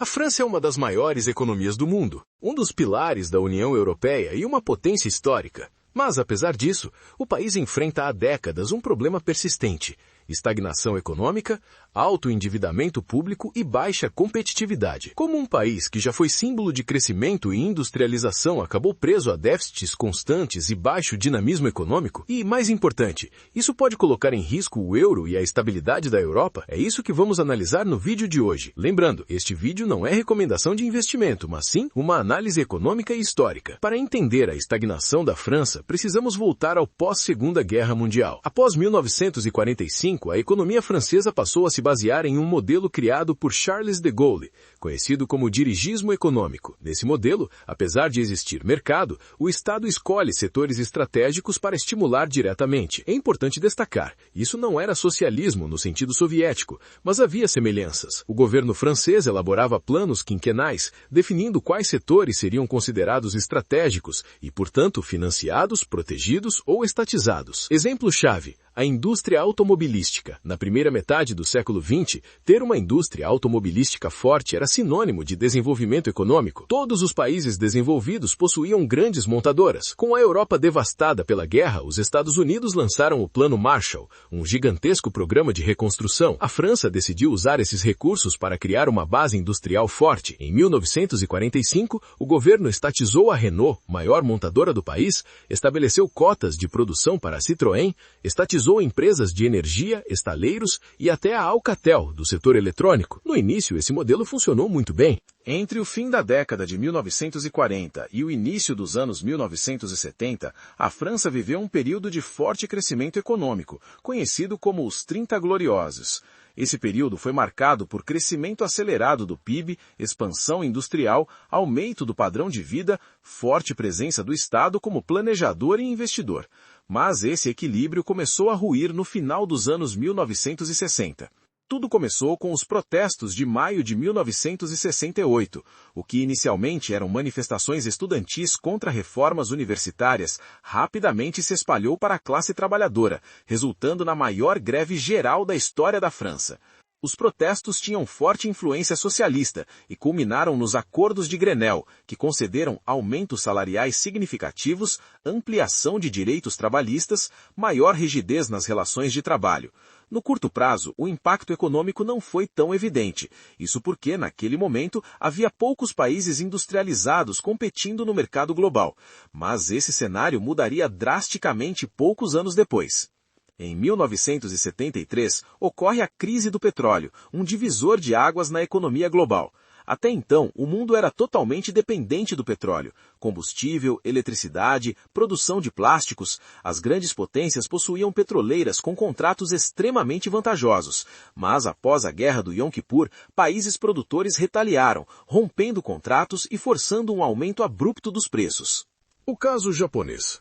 A França é uma das maiores economias do mundo, um dos pilares da União Europeia e uma potência histórica. Mas, apesar disso, o país enfrenta há décadas um problema persistente: estagnação econômica, alto endividamento público e baixa competitividade. Como um país que já foi símbolo de crescimento e industrialização acabou preso a déficits constantes e baixo dinamismo econômico? E, mais importante, isso pode colocar em risco o euro e a estabilidade da Europa? É isso que vamos analisar no vídeo de hoje. Lembrando, este vídeo não é recomendação de investimento, mas sim uma análise econômica e histórica. Para entender a estagnação da França, precisamos voltar ao pós-Segunda Guerra Mundial. Após 1945, a economia francesa passou a se basear em um modelo criado por Charles de Gaulle, conhecido como dirigismo econômico. Nesse modelo, apesar de existir mercado, o Estado escolhe setores estratégicos para estimular diretamente. É importante destacar, isso não era socialismo no sentido soviético, mas havia semelhanças. O governo francês elaborava planos quinquenais, definindo quais setores seriam considerados estratégicos e, portanto, financiados, protegidos ou estatizados. Exemplo-chave: a indústria automobilística. Na primeira metade do século XX, ter uma indústria automobilística forte era sinônimo de desenvolvimento econômico. Todos os países desenvolvidos possuíam grandes montadoras. Com a Europa devastada pela guerra, os Estados Unidos lançaram o Plano Marshall, um gigantesco programa de reconstrução. A França decidiu usar esses recursos para criar uma base industrial forte. Em 1945, o governo estatizou a Renault, maior montadora do país, estabeleceu cotas de produção para a Citroën, estatizou empresas de energia, estaleiros e até a Alcatel, do setor eletrônico. No início, esse modelo funcionou muito bem. Entre o fim da década de 1940 e o início dos anos 1970, a França viveu um período de forte crescimento econômico, conhecido como os 30 Gloriosos. Esse período foi marcado por crescimento acelerado do PIB, expansão industrial, aumento do padrão de vida, forte presença do Estado como planejador e investidor. Mas esse equilíbrio começou a ruir no final dos anos 1960. Tudo começou com os protestos de maio de 1968, o que inicialmente eram manifestações estudantis contra reformas universitárias, rapidamente se espalhou para a classe trabalhadora, resultando na maior greve geral da história da França. Os protestos tinham forte influência socialista e culminaram nos Acordos de Grenelle, que concederam aumentos salariais significativos, ampliação de direitos trabalhistas, maior rigidez nas relações de trabalho. No curto prazo, o impacto econômico não foi tão evidente. Isso porque, naquele momento, havia poucos países industrializados competindo no mercado global. Mas esse cenário mudaria drasticamente poucos anos depois. Em 1973, ocorre a crise do petróleo, um divisor de águas na economia global. Até então, o mundo era totalmente dependente do petróleo. Combustível, eletricidade, produção de plásticos. As grandes potências possuíam petroleiras com contratos extremamente vantajosos. Mas após a Guerra do Yom Kippur, países produtores retaliaram, rompendo contratos e forçando um aumento abrupto dos preços. O caso japonês.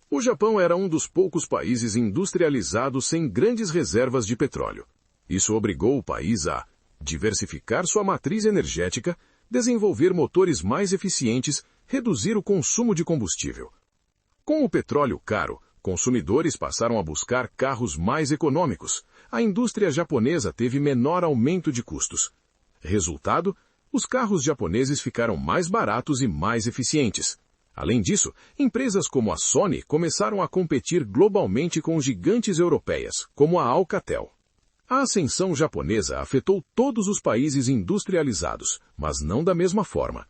O Japão era um dos poucos países industrializados sem grandes reservas de petróleo. Isso obrigou o país a diversificar sua matriz energética, desenvolver motores mais eficientes, reduzir o consumo de combustível. Com o petróleo caro, consumidores passaram a buscar carros mais econômicos. A indústria japonesa teve menor aumento de custos. Resultado, os carros japoneses ficaram mais baratos e mais eficientes. Além disso, empresas como a Sony começaram a competir globalmente com gigantes europeias, como a Alcatel. A ascensão japonesa afetou todos os países industrializados, mas não da mesma forma.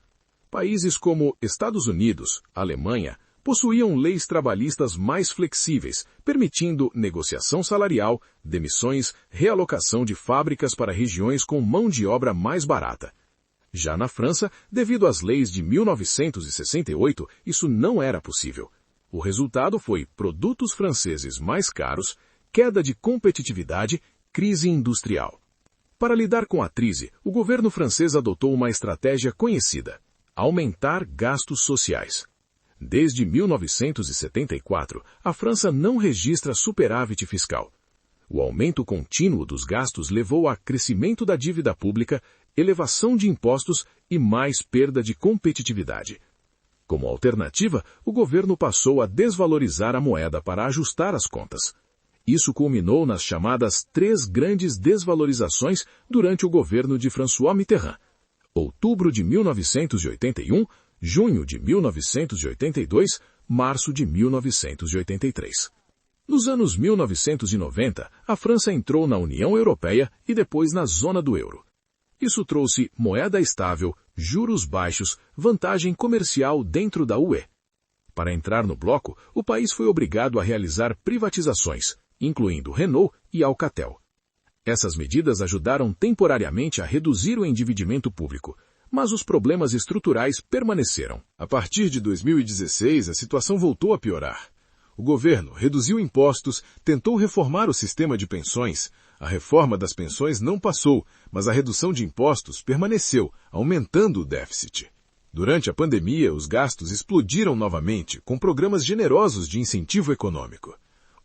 Países como Estados Unidos, Alemanha, possuíam leis trabalhistas mais flexíveis, permitindo negociação salarial, demissões, realocação de fábricas para regiões com mão de obra mais barata. Já na França, devido às leis de 1968, isso não era possível. O resultado foi produtos franceses mais caros, queda de competitividade, crise industrial. Para lidar com a crise, o governo francês adotou uma estratégia conhecida: aumentar gastos sociais. Desde 1974, a França não registra superávit fiscal. O aumento contínuo dos gastos levou a crescimento da dívida pública, elevação de impostos e mais perda de competitividade. Como alternativa, o governo passou a desvalorizar a moeda para ajustar as contas. Isso culminou nas chamadas 3 grandes desvalorizações durante o governo de François Mitterrand. outubro de 1981, junho de 1982, março de 1983. Nos anos 1990, a França entrou na União Europeia e depois na zona do euro. Isso trouxe moeda estável, juros baixos, vantagem comercial dentro da UE. Para entrar no bloco, o país foi obrigado a realizar privatizações, incluindo Renault e Alcatel. Essas medidas ajudaram temporariamente a reduzir o endividamento público, mas os problemas estruturais permaneceram. A partir de 2016, a situação voltou a piorar. O governo reduziu impostos, tentou reformar o sistema de pensões. A reforma das pensões não passou, mas a redução de impostos permaneceu, aumentando o déficit. Durante a pandemia, os gastos explodiram novamente, com programas generosos de incentivo econômico.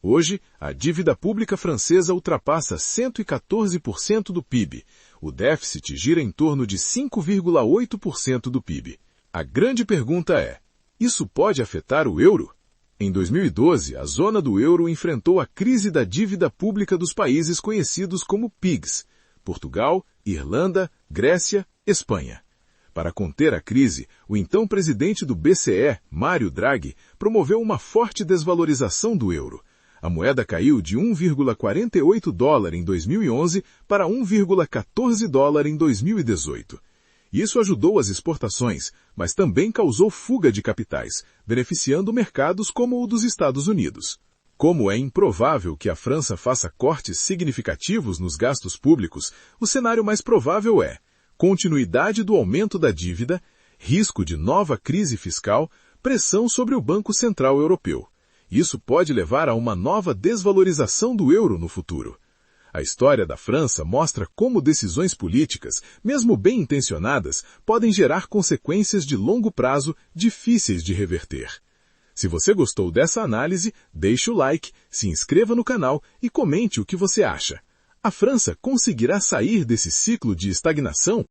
Hoje, a dívida pública francesa ultrapassa 114% do PIB. O déficit gira em torno de 5,8% do PIB. A grande pergunta é: isso pode afetar o euro? Em 2012, a zona do euro enfrentou a crise da dívida pública dos países conhecidos como PIGS: Portugal, Irlanda, Grécia, Espanha. Para conter a crise, o então presidente do BCE, Mário Draghi, promoveu uma forte desvalorização do euro. A moeda caiu de $1,48 em 2011 para $1,14 em 2018. Isso ajudou as exportações, mas também causou fuga de capitais, beneficiando mercados como o dos Estados Unidos. Como é improvável que a França faça cortes significativos nos gastos públicos, o cenário mais provável é continuidade do aumento da dívida, risco de nova crise fiscal, pressão sobre o Banco Central Europeu. Isso pode levar a uma nova desvalorização do euro no futuro. A história da França mostra como decisões políticas, mesmo bem intencionadas, podem gerar consequências de longo prazo difíceis de reverter. Se você gostou dessa análise, deixe o like, se inscreva no canal e comente o que você acha. A França conseguirá sair desse ciclo de estagnação?